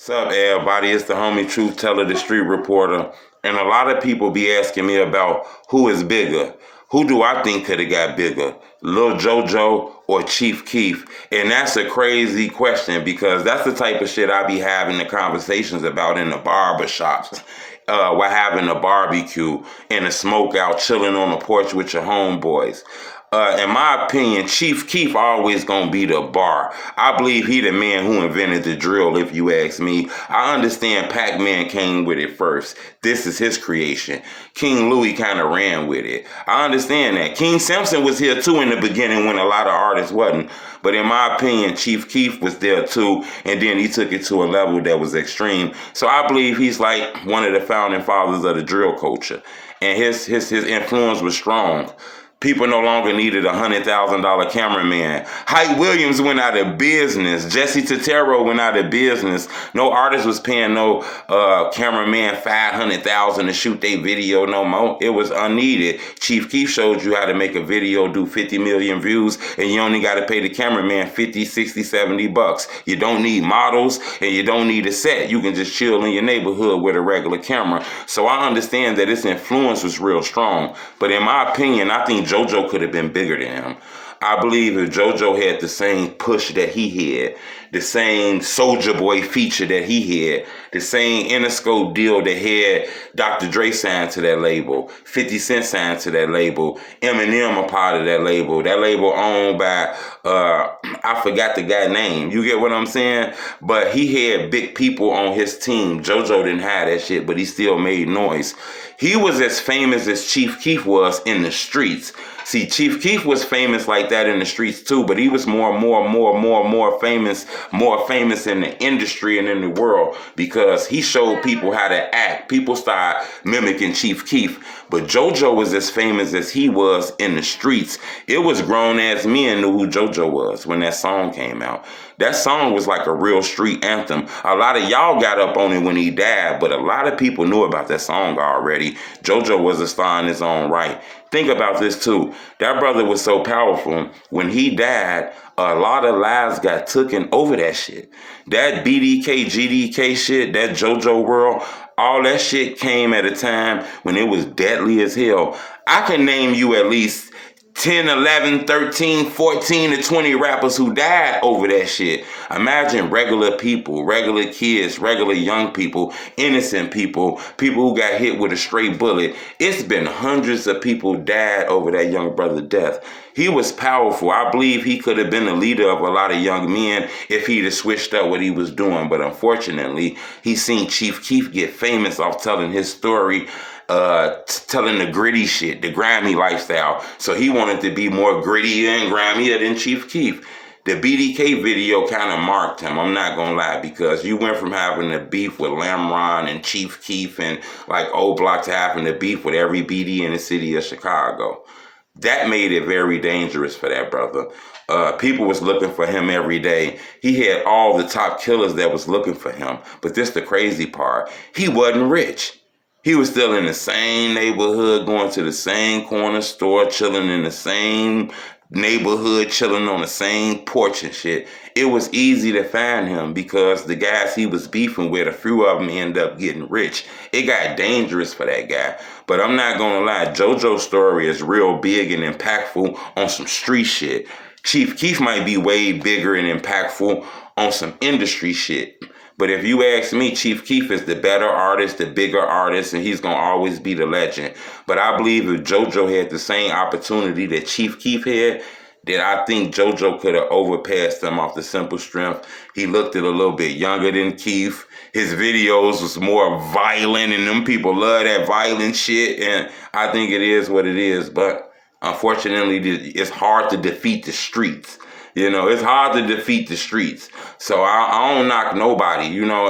What's up, everybody? It's the homie Truth Teller, the street reporter. And a lot of people be asking me about who is bigger. Who do I think could have got bigger? Lil JoJo or Chief Keef? And that's a crazy question because that's the type of shit I be having the conversations about in the barber shops. We're having a barbecue and a smoke out, chilling on the porch with your homeboys. In my opinion, Chief Keef always gonna be the bar. I believe he the man who invented the drill, if you ask me. I understand Pac-Man came with it first. This is his creation. King Louis kind of ran with it. I understand that. King Simpson was here too in the beginning when a lot of artists wasn't. But in my opinion, Chief Keef was there too, and then he took it to a level that was extreme. So I believe he's like one of the founding fathers of the drill culture. And his influence was strong. People no longer needed a $100,000 cameraman. Hype Williams went out of business. Jesse Totero went out of business. No artist was paying no cameraman $500,000 to shoot their video no more. It was unneeded. Chief Keef showed you how to make a video do 50 million views, and you only got to pay the cameraman 50, 60, 70 bucks. You don't need models, and you don't need a set. You can just chill in your neighborhood with a regular camera. So I understand that his influence was real strong. But in my opinion, I think JoJo could have been bigger than him. I believe if JoJo had the same push that he had, the same Soulja Boy feature that he had, the same Interscope deal that had Dr. Dre signed to that label, 50 Cent signed to that label, Eminem a part of that label owned by, I forgot the guy's name, you get what I'm saying? But he had big people on his team. JoJo didn't have that shit, but he still made noise. He was as famous as Chief Keef was in the streets. See, Chief Keef was famous like that in the streets too, but he was more famous in the industry and in the world because he showed people how to act. People started mimicking Chief Keef. But JoJo was as famous as he was in the streets. It was grown-ass men knew who JoJo was when that song came out. That song was like a real street anthem. A lot of y'all got up on it when he died, but a lot of people knew about that song already. JoJo was a star in his own right. Think about this too. That brother was so powerful. When he died, a lot of lives got taken over that shit. That BDK, GDK shit, that JoJo world, all that shit came at a time when it was deadly as hell. I can name you at least 10, 11, 13, 14 to 20 rappers who died over that shit. Imagine regular people, regular kids, regular young people, innocent people, people who got hit with a straight bullet. It's been hundreds of people died over that young brother's death. He was powerful. I believe he could have been the leader of a lot of young men if he'd have switched up what he was doing. But unfortunately, he seen Chief Keef get famous off telling his story, telling the gritty shit, the grimy lifestyle. So he wanted to be more gritty and grimier than Chief Keef. The BDK video kind of marked him, I'm not gonna lie, because you went from having a beef with Lamron and Chief Keef and like O Block to having a beef with every BD in the city of Chicago. That made it very dangerous for that brother. People was looking for him every day. He had all the top killers that was looking for him. But this the crazy part. He wasn't rich. He was still in the same neighborhood, going to the same corner store, chilling in the same neighborhood, chilling on the same porch and shit. It was easy to find him because the guys he was beefing with, a few of them ended up getting rich. It got dangerous for that guy. But I'm not gonna lie, JoJo's story is real big and impactful on some street shit. Chief Keef might be way bigger and impactful on some industry shit. But if you ask me, Chief Keef is the better artist, the bigger artist, and he's going to always be the legend. But I believe if JoJo had the same opportunity that Chief Keef had, then I think JoJo could have overpassed him off the simple strength. He looked a little bit younger than Keef. His videos was more violent, and them people love that violent shit, and I think it is what it is. But unfortunately, it's hard to defeat the streets. You know, it's hard to defeat the streets. So I don't knock nobody, you know.